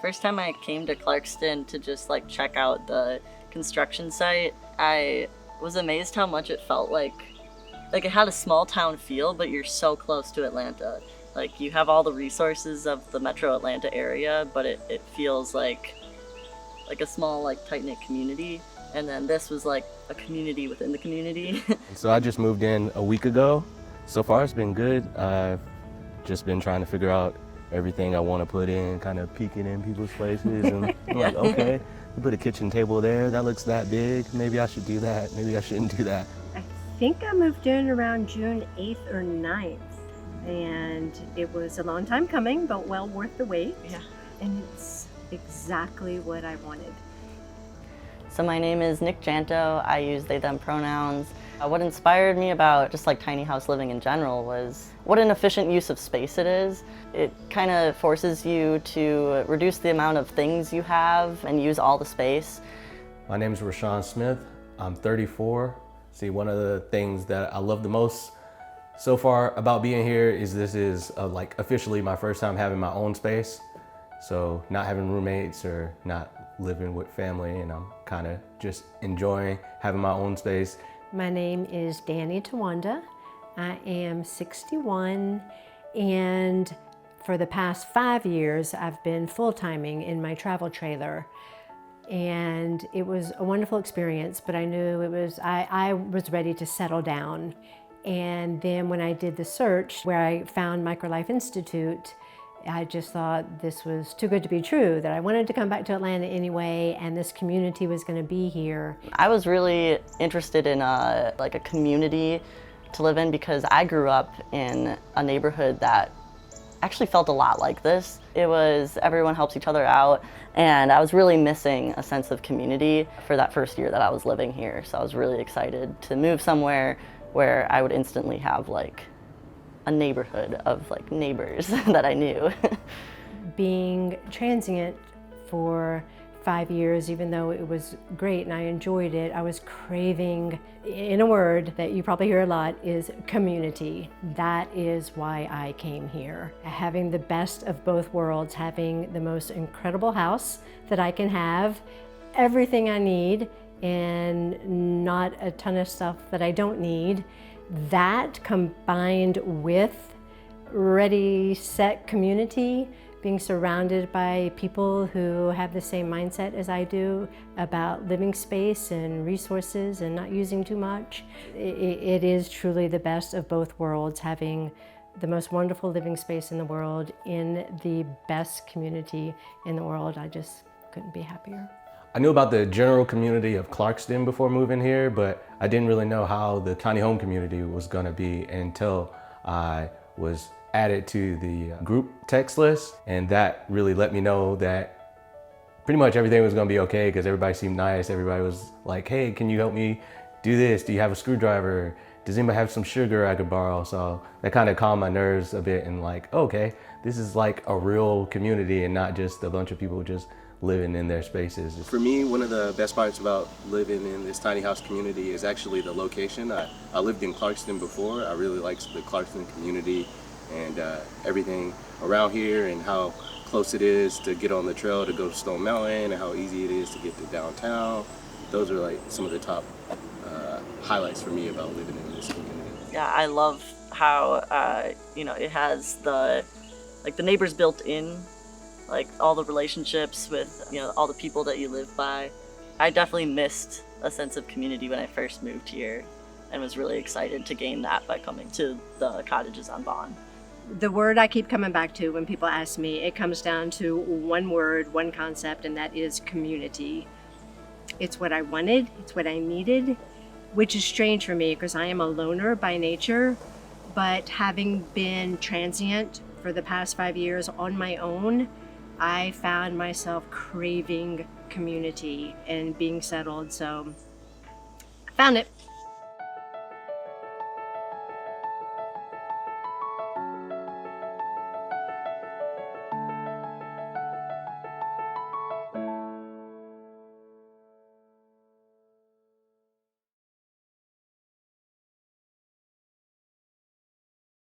First time I came to Clarkston to just like check out the construction site, I was amazed how much it felt like it had a small town feel, but you're so close to Atlanta. Like you have all the resources of the metro Atlanta area, but it feels like a small like tight-knit community. And then this was like a community within the community. So I just moved in a week ago. So far it's been good. I've just been trying to figure out everything I want to put in, kind of peeking in people's places and I'm like, okay, you put a kitchen table there, that looks that big, maybe I should do that, maybe I shouldn't do that. I think I moved in around June 8th or 9th, and it was a long time coming, but well worth the wait. Yeah. And it's exactly what I wanted. So my name is Nick Janto. I use they, them pronouns. What inspired me about just like tiny house living in general was what an efficient use of space it is. It kind of forces you to reduce the amount of things you have and use all the space. My name is Rashawn Smith. I'm 34. See, one of the things that I love the most so far about being here is this is like officially my first time having my own space. So not having roommates or not living with family, and I'm kind of just enjoying having my own space. My name is Danny Tawanda. I am 61, and for the past 5 years I've been full-timing in my travel trailer. And it was a wonderful experience, but I knew I was ready to settle down. And then when I did the search where I found Microlife Institute, I just thought this was too good to be true, that I wanted to come back to Atlanta anyway, and this community was going to be here. I was really interested in a community to live in because I grew up in a neighborhood that actually felt a lot like this. It was everyone helps each other out, and I was really missing a sense of community for that first year that I was living here. So I was really excited to move somewhere where I would instantly have like a neighborhood of like neighbors that I knew. Being transient for 5 years, even though it was great and I enjoyed it, I was craving, in a word that you probably hear a lot, is community. That is why I came here. Having the best of both worlds, having the most incredible house that I can have, everything I need, and not a ton of stuff that I don't need. That combined with ready, set community, being surrounded by people who have the same mindset as I do about living space and resources and not using too much. It is truly the best of both worlds, having the most wonderful living space in the world in the best community in the world. I just couldn't be happier. I knew about the general community of Clarkston before moving here, but I didn't really know how the tiny home community was gonna be until I was added to the group text list, and that really let me know that pretty much everything was gonna be okay because everybody seemed nice. Everybody was like, hey, can you help me do this? Do you have a screwdriver? Does anybody have some sugar I could borrow? So that kind of calmed my nerves a bit and like, okay, this is like a real community and not just a bunch of people just living in their spaces. For me, one of the best parts about living in this tiny house community is actually the location. I lived in Clarkston before. I really liked the Clarkston community and everything around here and how close it is to get on the trail to go to Stone Mountain and how easy it is to get to downtown. Those are like some of the top highlights for me about living in this community. Yeah, I love how it has the neighbors built in, like all the relationships with all the people that you live by. I definitely missed a sense of community when I first moved here and was really excited to gain that by coming to the Cottages on Vaughan. The word I keep coming back to when people ask me, it comes down to one word, one concept, and that is community. It's what I wanted, it's what I needed, which is strange for me because I am a loner by nature, but having been transient for the past 5 years on my own, I found myself craving community and being settled, so I found it.